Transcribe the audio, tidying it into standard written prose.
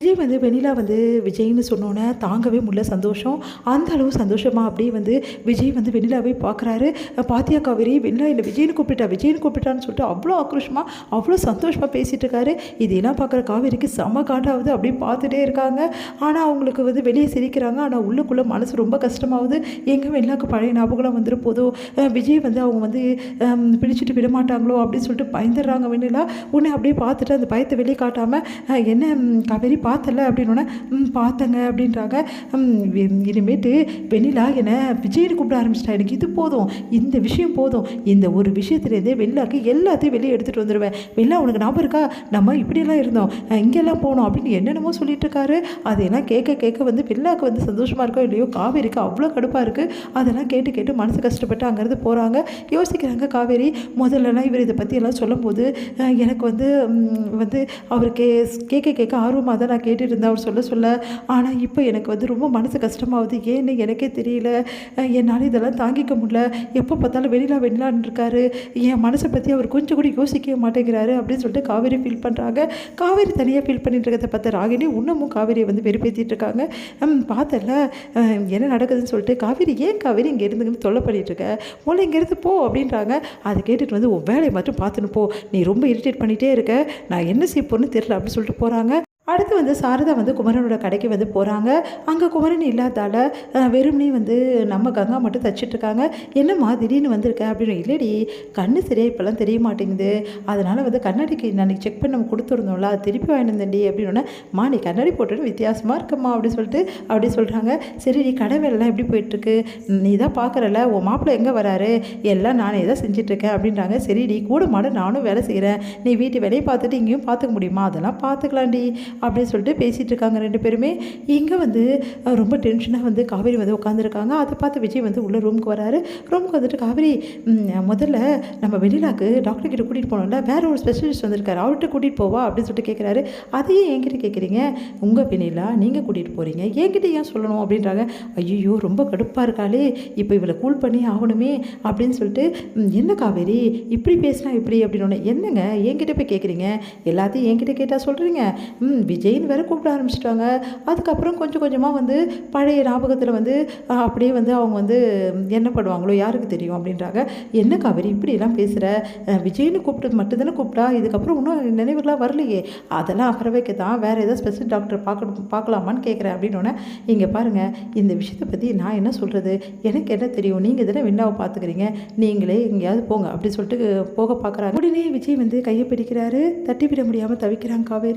விஜய் வந்து வெண்ணிலா வந்து விஜய்னு சொன்னோன்னே தாங்கவே முடியல சந்தோஷம். அந்த அளவு சந்தோஷமாக அப்படியே வந்து விஜய் வந்து வெண்ணிலாவே பார்க்குறாரு. பாத்தியா காவேரி, வெண்ணிலா இல்லை விஜய்னு கூப்பிட்டா விஜய்னு கூப்பிட்டான்னு சொல்லிட்டு அவ்வளோ ஆக்ரோஷமாக அவ்வளோ சந்தோஷமாக பேசிகிட்டு இருக்காரு. இதெல்லாம் பார்க்குற காவேரிக்கு செம்ம காண்டாகுது. அப்படியே பார்த்துட்டே இருக்காங்க. ஆனால் அவங்களுக்கு வந்து வெளியே சிரிக்கிறாங்க. ஆனால் உள்ளுக்குள்ளே மனசு ரொம்ப கஷ்டமாகுது. எங்கே வெண்ணிலாவுக்கு பழைய ஞாபகம்லாம் வந்துட்டு போதோ, விஜய் வந்து அவங்க வந்து பிடிச்சிட்டு விடமாட்டாங்களோ அப்படின்னு சொல்லிட்டு பயந்துடுறாங்க வெண்ணிலா. உடனே அப்படியே பார்த்துட்டு அந்த பயத்தை வெளியே காட்டாமல் என்ன காவேரி பார்த்தல அப்படின்னோடனே பார்த்தங்க அப்படின்றாங்க. இனிமேட்டு வெண்ணிலா என்னை விஜய்னு கூப்பிட ஆரம்பிச்சிட்டா. எனக்கு இது போதும், இந்த விஷயம் போதும். இந்த ஒரு விஷயத்துலேருந்தே வெண்ணிலாக்கு எல்லாத்தையும் வெளியே எடுத்துகிட்டு வந்துடுவேன். வெண்ணிலா உனக்கு ஞாபகம் இருக்கா, நம்ம இப்படியெல்லாம் இருந்தோம், இங்கெல்லாம் போனோம் அப்படின்னு என்னென்னமோ சொல்லிட்டு இருக்காரு. அதையெல்லாம் கேட்க கேட்க வந்து வெண்ணிலாவுக்கு வந்து சந்தோஷமாக இருக்கோ இல்லையோ, காவேரிக்கு அவ்வளோ கடுப்பாக இருக்குது. அதெல்லாம் கேட்டு கேட்டு மனசு கஷ்டப்பட்டு அங்கேருந்து போகிறாங்க. யோசிக்கிறாங்க காவேரி. முதல்லலாம் இவர் இதை பற்றி எல்லாம் சொல்லும்போது எனக்கு வந்து வந்து அவர் கேட்க கேட்க ஆர்வமாக தான் நான் கேட்டுட்டு இருந்தேன் அவர் சொல்ல சொல்ல. ஆனால் இப்போ எனக்கு வந்து ரொம்ப மனசு கஷ்டமாகுது. ஏன்னு எனக்கே தெரியல. என்னால் இதெல்லாம் தாங்கிக்க முடியல. எப்போ பார்த்தாலும் வெண்ணிலான்னு இருக்காரு. என் மனசை பற்றி அவர் கொஞ்சம் கூட யோசிக்கவே மாட்டேங்கிறாரு அப்படின்னு சொல்லிட்டு காவேரி ஃபீல் பண்ணுறாங்க. காவேரி தனியாக ஃபீல் பண்ணிட்டு இருக்கிறத பார்த்த ராகினி இன்னமும் காவேரியை வந்து வெறுப்பேற்றிட்டு இருக்காங்க. பார்த்தல என்ன நடக்குதுன்னு சொல்லிட்டு, காவேரி ஏன் காவேரி இங்கே இருந்துங்கன்னு தொல்லை பண்ணிட்டு இருக்க, முதல்ல இங்கேருந்து போ அப்படின்றாங்க. அதை கேட்டுட்டு வந்து உன் வேலையை மட்டும் பார்த்துன்னு போ, நீ ரொம்ப இரிட்டேட் பண்ணிகிட்டே இருக்க, நான் என்ன செய்ய போறேன்னு தெரியல அப்படின்னு சொல்லிட்டு போகிறாங்க. அடுத்து வந்து சாரதா வந்து குமரனோட கடைக்கு வந்து போகிறாங்க. அங்கே குமரன் இல்லாதால வெறுமனே வந்து நம்ம கங்கா மட்டும் தச்சிட்ருக்காங்க. என்னம்மா திடீர்னு வந்திருக்க அப்படின்னு. இல்லடி, கண்ணு சரியாக இப்போல்லாம் தெரிய மாட்டேங்குது, அதனால் வந்து கண்ணாடிக்கு நான் செக் பண்ணி நம்ம கொடுத்துருந்தோம்ல, அது திருப்பி வாங்கிட்டு வந்தேன்டி அப்படின்னோடனே, மா நீ கண்ணாடி போட்டுட்டு வித்தியாசமாக இருக்கம்மா அப்படின்னு சொல்லிட்டு அப்படி சொல்கிறாங்க. சரி நீ கடை வேலைலாம் எப்படி போயிட்டுருக்கு, நீ தான் பார்க்குறல, உன் மாப்பிள்ளை எங்கே வராரு, எல்லாம் நானே தான் செஞ்சிட்ருக்கேன் அப்படின்றாங்க. சரி நீ கூட மாட நானும் வேலை செய்கிறேன், நீ வீட்டு வேலையை பார்த்துட்டு இங்கேயும் பார்த்துக்க முடியுமா, அதெல்லாம் பார்த்துக்கலாண்டி அப்படின்னு சொல்லிட்டு பேசிகிட்டு இருக்காங்க ரெண்டு பேருமே. இங்கே வந்து ரொம்ப டென்ஷனாக வந்து காவேரி வந்து உட்காந்துருக்காங்க. அதை பார்த்து விஜய் வந்து உள்ள ரூமுக்கு வராரு. ரூமுக்கு வந்துட்டு, காவேரி முதல்ல நம்ம வெண்ணிலாக்கு டாக்டர் கிட்ட கூட்டிகிட்டு போனோம்ல, வேற ஒரு ஸ்பெஷலிஸ்ட் வந்திருக்காரு, அவர்கிட்ட கூட்டிகிட்டு போவா அப்படின்னு சொல்லிட்டு கேட்குறாரு. அதையே என்கிட்ட கேட்குறீங்க, உங்கள் வெண்ணிலா நீங்கள் கூட்டிகிட்டு போகிறீங்க, என்கிட்ட ஏன் சொல்லணும் அப்படின்றாங்க. ஐயோ ரொம்ப கடுப்பாக இருக்காளே, இப்போ இவளை கூல் பண்ணி ஆகணுமே அப்படின்னு சொல்லிட்டு, என்ன காவேரி இப்படி பேசினா இப்படி அப்படின்னு. என்னங்க என்கிட்ட போய் கேட்குறீங்க, எல்லாத்தையும் என்கிட்ட கேட்டால் சொல்கிறீங்க, விஜய்னு வேறு கூப்பிட ஆரம்பிச்சிட்டாங்க. அதுக்கப்புறம் கொஞ்சம் கொஞ்சமாக வந்து பழைய ஞாபகத்தில் வந்து அப்படியே வந்து அவங்க வந்து என்ன பண்ணுவாங்களோ யாருக்கு தெரியும் அப்படின்றாங்க. என்ன காவேரி இப்படியெல்லாம் பேசுகிற, விஜய்னு கூப்பிட்டு மட்டும்தானே கூப்பிட்டா, இதுக்கப்புறம் இன்னும் நினைவுகளாக வரலையே, அதெல்லாம் அப்புறவைக்க தான் வேறு ஏதாவது ஸ்பெஷல் டாக்டர் பார்க்கலாமான்னு கேட்குறேன் அப்படின்னோடனே, இங்கே பாருங்கள் இந்த விஷயத்தை பற்றி நான் என்ன சொல்கிறது, எனக்கு என்ன தெரியும், நீங்கள் தானே வெண்ணாவை பார்த்துக்கிறீங்க, நீங்களே எங்கேயாவது போங்க அப்படி சொல்லிட்டு போக பார்க்குறாங்க. உடனே விஜய் வந்து கையை பிடிக்கிறாரு. தட்டி விட முடியாமல் தவிக்கிறாங்க காவேரி.